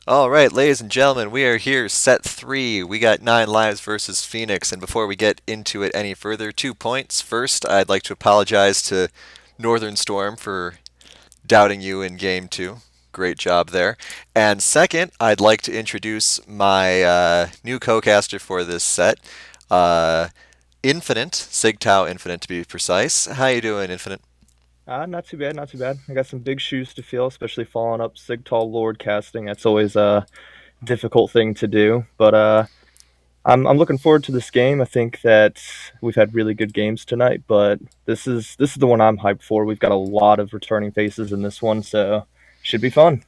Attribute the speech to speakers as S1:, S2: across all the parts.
S1: All right, ladies and gentlemen, we are here, set three. We got 9 lives versus Phoenix, and before we get into it any further, 2 points. First, I'd like to apologize to Northern Storm for doubting you in game two. Great job there. And second, I'd like to introduce my new co-caster for this set, uh, Infinite, Sigtao Infinite to be precise. How you doing, Infinite?
S2: Not too bad, not too bad. I got some big shoes to fill, especially following up Sigtal Lord casting. That's always a difficult thing to do, but I'm looking forward to this game. I think that we've had really good games tonight, but this is the one I'm hyped for. We've got a lot of returning faces in this one, so should be fun.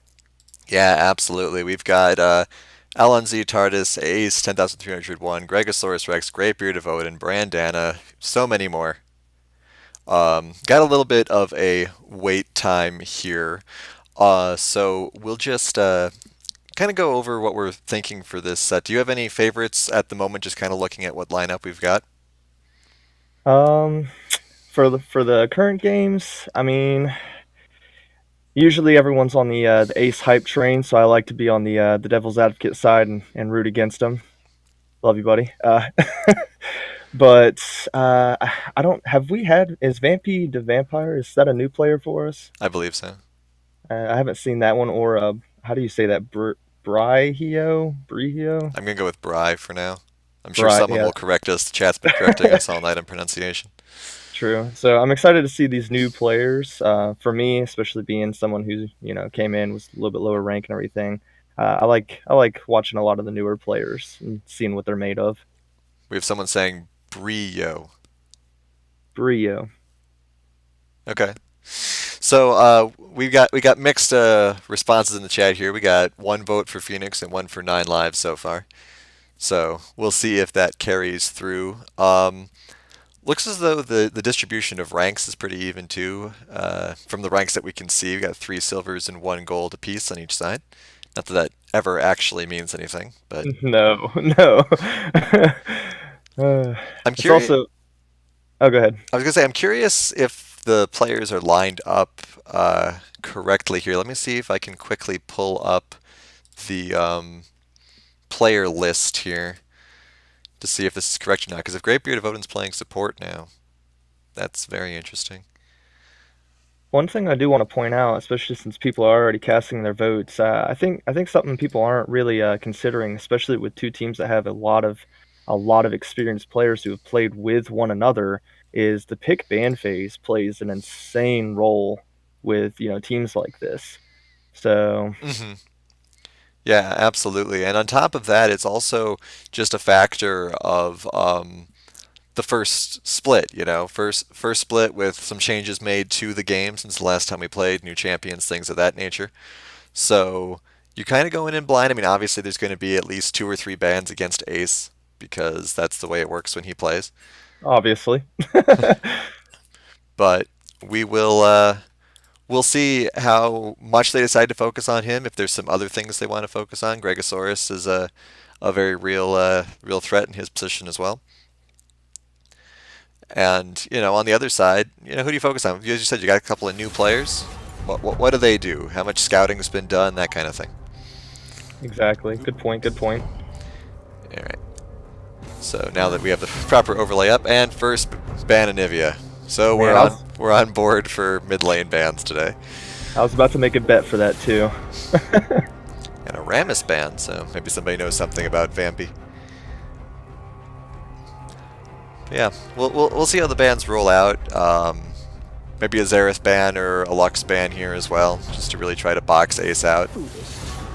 S1: Yeah, absolutely. We've got LNZ TARDIS, Ace 10301, Gregosaurus Rex, Greatbeard of Odin, Brandana, so many more. Got a little bit of a wait time here. So we'll just kind of go over what we're thinking for this set. Do you have any favorites at the moment, just kind of looking at what lineup we've got?
S2: Um, for the current games, I mean, usually everyone's on the Ace hype train, so I like to be on the Devil's Advocate side and root against them. Love you, buddy. But I don't. Have we had? Is Vampy the Vampire? Is that a new player for us?
S1: I believe so.
S2: I haven't seen that one. Or how do you say that? Brihio? Brihio?
S1: I'm gonna go with Bry for now. I'm sure
S2: Bri.
S1: someone
S2: Yeah,
S1: will correct us. The chat's been correcting us all night on pronunciation.
S2: true. So I'm excited to see these new players. For me, especially being someone who came in was a little bit lower rank and everything. I like watching a lot of the newer players and seeing what they're made of.
S1: We have someone saying Brio.
S2: Brio.
S1: Okay. So we got mixed responses in the chat here. We got 1 vote for Phoenix and 1 for 9 lives so far. So we'll see if that carries through. Looks as though the distribution of ranks is pretty even too. From the ranks that we can see, we got 3 silvers and 1 gold apiece on each side. Not that that ever actually means anything, but
S2: No, no.
S1: I'm
S2: It's
S1: curious.
S2: also. Oh, go ahead.
S1: I was gonna say I'm curious if the players are lined up correctly here. Let me see if I can quickly pull up the player list here to see if this is correct or not. Because if Greatbeard of Odin's playing support now, that's very interesting.
S2: One thing I do want to point out, especially since people are already casting their votes, I think something people aren't really considering, especially with two teams that have a lot of experienced players who have played with one another, is the pick ban phase plays an insane role with teams like this. So
S1: hmm Yeah, absolutely. And on top of that, it's also just a factor of the first split. First split with some changes made to the game since the last time we played, new champions, things of that nature. So you kind of going in blind. I mean, obviously there's going to be at least 2 or 3 bans against Ace because that's the way it works when he plays.
S2: obviously.
S1: But we will we'll see how much they decide to focus on him. If there's some other things they want to focus on, Gregosaurus is a very real threat in his position as well. And on the other side, who do you focus on? As you said, you got a couple of new players. What do they do? How much scouting's been done? That kind of thing.
S2: Exactly. Good point. Good point.
S1: All right. So now that we have the proper overlay up, and first ban Anivia. So we're
S2: Man, I
S1: on
S2: was
S1: we're on board for mid lane bans today,
S2: I was about to make a bet for that too.
S1: and a Rammus ban. So maybe somebody knows something about Vampy. Yeah, we'll see how the bans roll out. Maybe a Zareth ban or a Lux ban here as well, just to really try to box Ace out.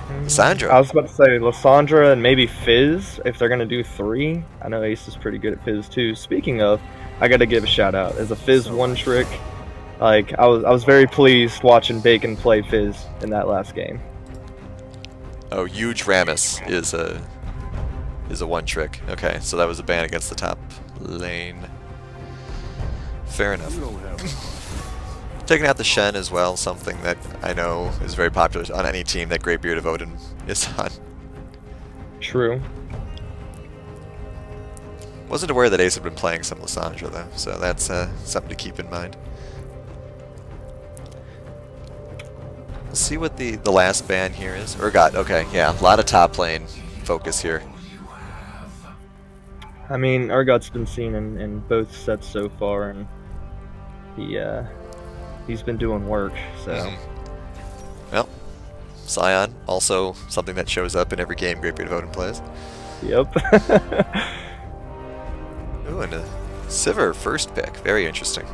S2: I
S1: Sandra.
S2: was about to say Lysandra and maybe Fizz if they're gonna do three. I know Ace is pretty good at Fizz too. Speaking of, I gotta give a shout out as a Fizz one trick. Like I was very pleased watching Bacon play Fizz in that last game.
S1: Oh, huge Rammus is a 1 trick. Okay, so that was a ban against the top lane. Fair enough. Taking out the Shen as well, something that I know is very popular on any team that Greatbeard of Odin is on.
S2: True.
S1: Wasn't aware that Ace had been playing some Lysandra though, so that's something to keep in mind. see what the last ban here is. Urgot, okay, yeah, a lot of top lane focus here.
S2: I mean, Urgot's been seen in both sets so far, and he he's been doing work. So,
S1: Hmm. Well, Scion, also something that shows up in every game Great Beard Odin plays.
S2: yep.
S1: Ooh, and a Sivir first pick. Very interesting.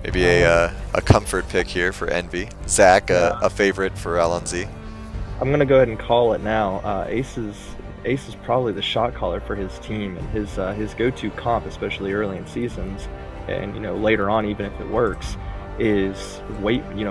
S1: Maybe
S2: um,
S1: a comfort pick here for Envy. Zach,
S2: yeah,
S1: a favorite for Alonzi.
S2: I'm gonna go ahead and call it now. Ace is probably the shot caller for his team, and his go-to comp, especially early in seasons, and later on, even if it works, is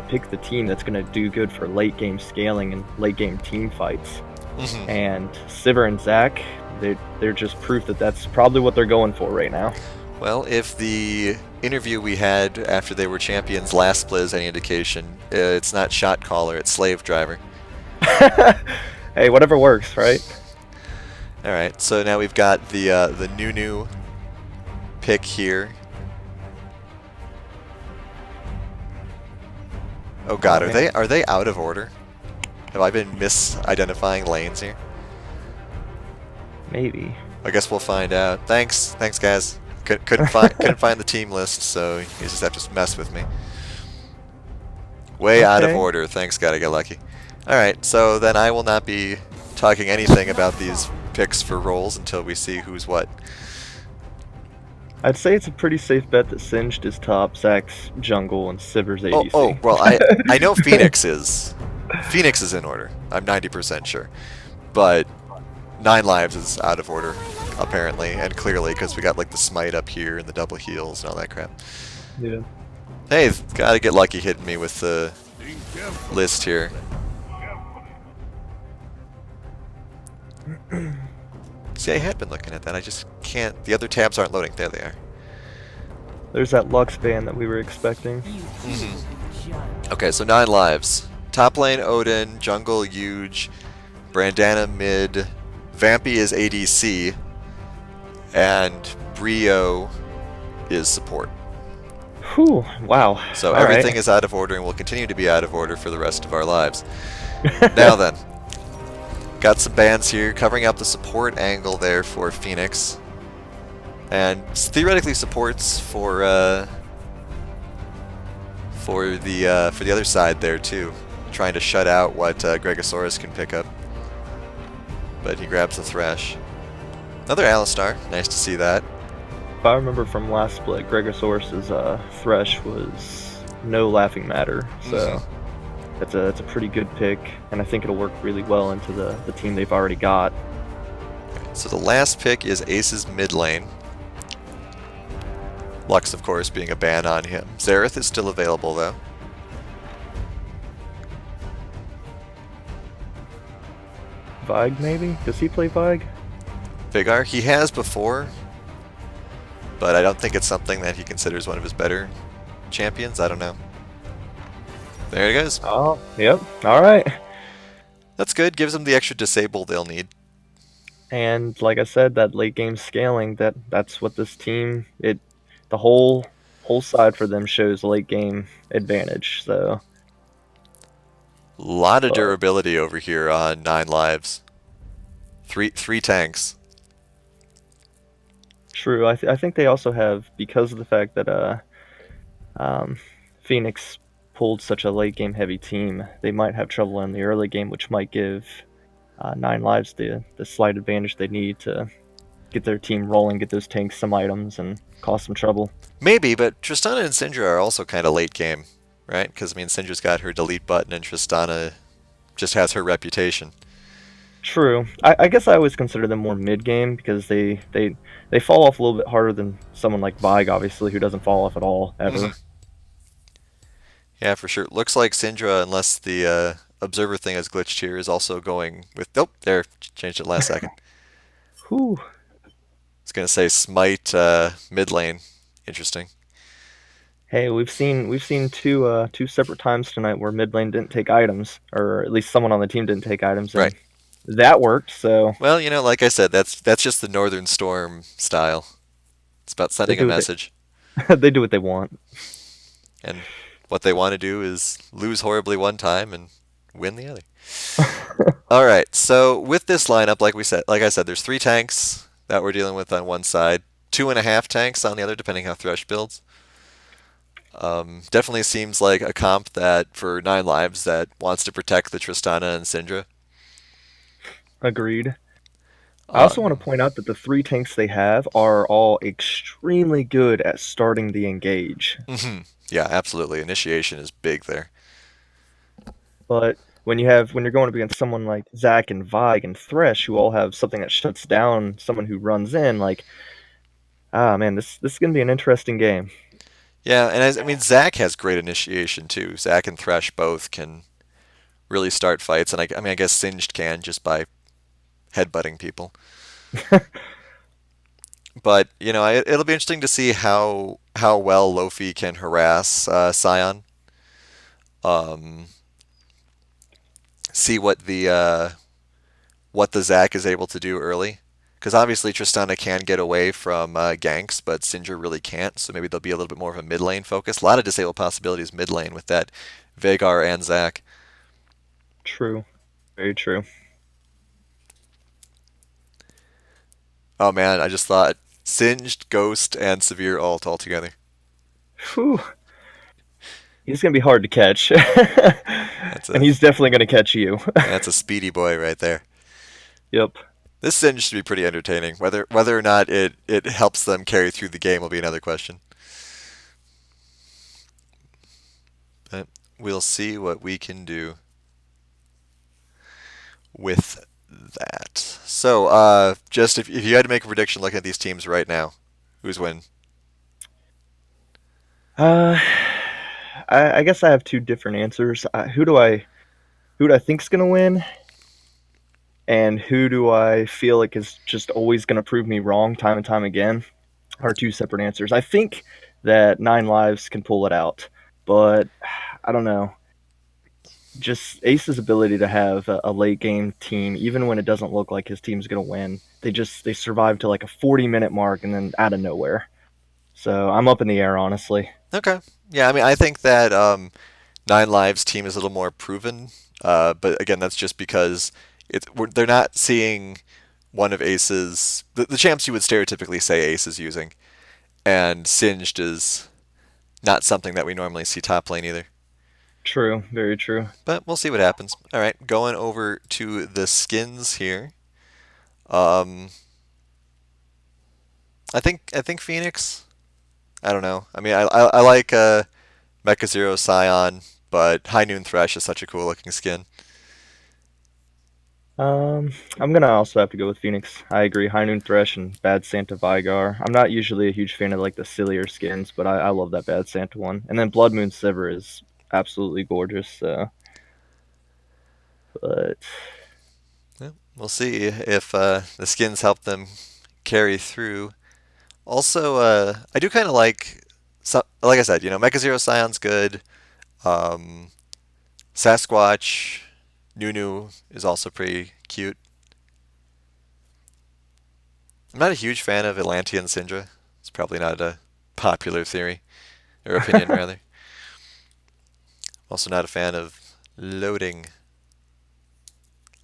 S2: pick the team that's gonna do good for late game scaling and late game team fights.
S1: Hmm.
S2: And Sivir and Zach, they're just proof that that's probably what they're going for right now.
S1: Well, if the interview we had after they were champions last split is any indication, it's not shot caller, it's slave driver.
S2: Hey, whatever works, right?
S1: All right, so now we've got the new pick here. Oh God,
S2: Oh
S1: are
S2: man,
S1: they out of order? Have I been misidentifying lanes here?
S2: maybe.
S1: I guess we'll find out. Thanks guys. Couldn't find the team list, so you just have to mess with me. Way out of
S2: Okay.
S1: order. Thanks, gotta get lucky. All right, so then I will not be talking anything about these picks for roles until we see who's what.
S2: I'd say it's a pretty safe bet that Singed is top, Zach's jungle, and Sivir's
S1: Oh,
S2: ADC.
S1: well, I know Phoenix is. Phoenix is in order. I'm 90% sure. But Nine Lives is out of order, apparently, and clearly because we got like the smite up here and the double heals and all that crap.
S2: Yeah.
S1: Hey, gotta get lucky hitting me with the list here. See, I had been looking at that. I just can't. The other tabs aren't loading. There they are.
S2: There's that Lux ban that we were expecting.
S1: Hmm. Okay, so 9 lives. Top lane Odin, jungle huge, Brandana mid, Vampy is ADC, and Brio is support.
S2: Whew, wow.
S1: So
S2: All
S1: everything
S2: right.
S1: is out of order and will continue to be out of order for the rest of our lives. Now then, got some bans here covering up the support angle there for Phoenix. And theoretically supports for the other side there too, trying to shut out what Gregosaurus can pick up. But he grabs the Thresh. Another Alistar, nice to see that.
S2: If I remember from last split, Gregosaurus's Thresh was no laughing matter. So that's a pretty good pick, and I think it'll work really well into the team they've already got.
S1: So the last pick is Ace's mid lane. Lux, of course, being a ban on him. Xerath is still available though.
S2: Vig, maybe? Does he play Vig?
S1: Vigar, he has before, but I don't think it's something that he considers one of his better champions. I don't know. There it goes.
S2: Oh, yep. All right.
S1: That's good. Gives them the extra disable they'll need.
S2: And like I said, that late game scaling, that's what this team the whole side for them shows late game advantage. So,
S1: Lot of
S2: but
S1: durability over here on 9 lives. Three tanks.
S2: true. I think they also have, because of the fact that Phoenix pulled such a late game heavy team, they might have trouble in the early game, which might give 9 lives the slight advantage they need to get their team rolling, get those tanks some items, and cause some trouble.
S1: Maybe, but Tristana and Syndra are also kind of late game, right? Because I mean, Syndra's got her delete button, and Tristana just has her reputation.
S2: True. I guess I always consider them more mid game because they fall off a little bit harder than someone like Vig, obviously, who doesn't fall off at all
S1: Mhm.
S2: ever.
S1: Yeah, for sure. Looks like Syndra, unless the observer thing has glitched here, is also going with. Nope, there, changed it last second.
S2: Whew.
S1: I was gonna say Smite mid lane. Interesting.
S2: Hey, we've seen two separate times tonight where mid lane didn't take items, or at least someone on the team didn't take items,
S1: Right.
S2: and that worked. So
S1: Well, like I said, that's just the Northern Storm style. It's about
S2: they
S1: sending a
S2: do what
S1: message.
S2: they do what they want.
S1: And what they want to do is lose horribly one time and win the other. All right. So with this lineup, like I said, there's three tanks that we're dealing with on one side, 2.5 tanks on the other, depending how Thresh builds. Definitely seems like a comp that for 9 lives that wants to protect the Tristana and Syndra.
S2: Agreed. I
S1: Uh,
S2: also want to point out that the three tanks they have are all extremely good at starting the engage.
S1: yeah, absolutely. Initiation is big there.
S2: But when you're going up against someone like Zac and Vig and Thresh, who all have something that shuts down someone who runs in, like man, this is gonna be an interesting game.
S1: Yeah, and I mean Zac has great initiation too. Zac and Thresh both can really start fights, and I mean I guess Singed can just by headbutting people. But it'll be interesting to see how well Lofi can harass Sion. Um, See what the Zac is able to do early. Because obviously Tristana can get away from ganks, but Syndra really can't. So maybe there'll be a little bit more of a mid lane focus. A lot of disable possibilities mid lane with that Veigar and Zac.
S2: True, very true.
S1: Oh man, I just thought Singed, Ghost, and Severe ult all together.
S2: Whew. He's gonna be hard to catch,
S1: That's
S2: and
S1: a
S2: he's definitely gonna catch you.
S1: that's a speedy boy right there.
S2: Yep.
S1: This Singed should be pretty entertaining. Whether or not it helps them carry through the game will be another question. But we'll see what we can do with that. So, just if you had to make a prediction looking at these teams right now, who's win?
S2: Uh, I guess I have two different answers. Who do I think's gonna win, and who do I feel like is just always gonna prove me wrong time and time again? Are two separate answers. I think that 9 lives can pull it out, but I don't know. Just Ace's ability to have a late game team, even when it doesn't look like his team's gonna win, they survive to like a 40-minute mark and then out of nowhere. So I'm up in the air, honestly.
S1: Okay. Yeah, I mean, I think that 9 Lives team is a little more proven, but again, that's just because they're not seeing one of Ace's the champs you would stereotypically say Ace is using, and Singed is not something that we normally see top lane either.
S2: True, very true.
S1: But we'll see what happens. All right, going over to the skins here. Um, I think Phoenix. I don't know. I mean, I like Mecha Zero Scion, but High Noon Thresh is such a cool looking skin.
S2: I'm gonna also have to go with Phoenix. I agree. High Noon Thresh and Bad Santa Vigar. I'm not usually a huge fan of like the sillier skins, but I love that Bad Santa one. And then Blood Moon Sivir is absolutely gorgeous. But
S1: Yeah, we'll see if the skins help them carry through. Also, I do kind of like I said, Mecha Zero Scion's good. Um, Sasquatch, Nunu is also pretty cute. I'm not a huge fan of Atlantean Syndra. It's probably not a popular theory or opinion, rather. Also not a fan of loading.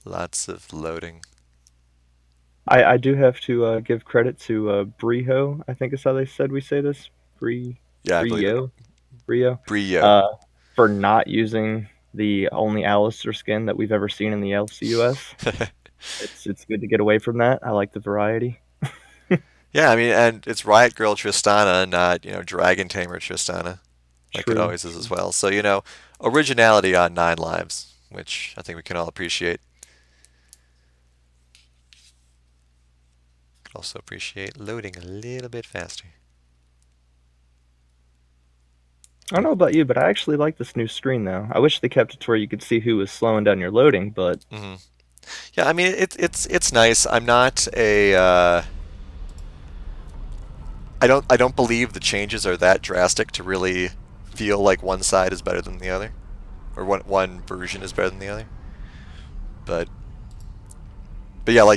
S1: Lots of loading.
S2: I do have to give credit to Briho. I think is how they said we say this.
S1: Yeah, I believe it.
S2: Brio, Brio,
S1: Brio.
S2: uh, for not using the only Alistair skin that we've ever seen in the LCUS. It's good to get away from that. I like the variety.
S1: Yeah, I mean, and it's Riot Girl Tristana, not, Dragon Tamer Tristana, like it
S2: True.
S1: always is as well. So, originality on 9 Lives, which I think we can all appreciate. Also appreciate loading a little bit faster.
S2: I don't know about you, but I actually like this new screen though. I wish they kept it to where you could see who was slowing down your loading, but
S1: hmm Yeah, I mean, it's nice. I'm not a I don't believe the changes are that drastic to really feel like one side is better than the other, or one version is better than the other. But but yeah, like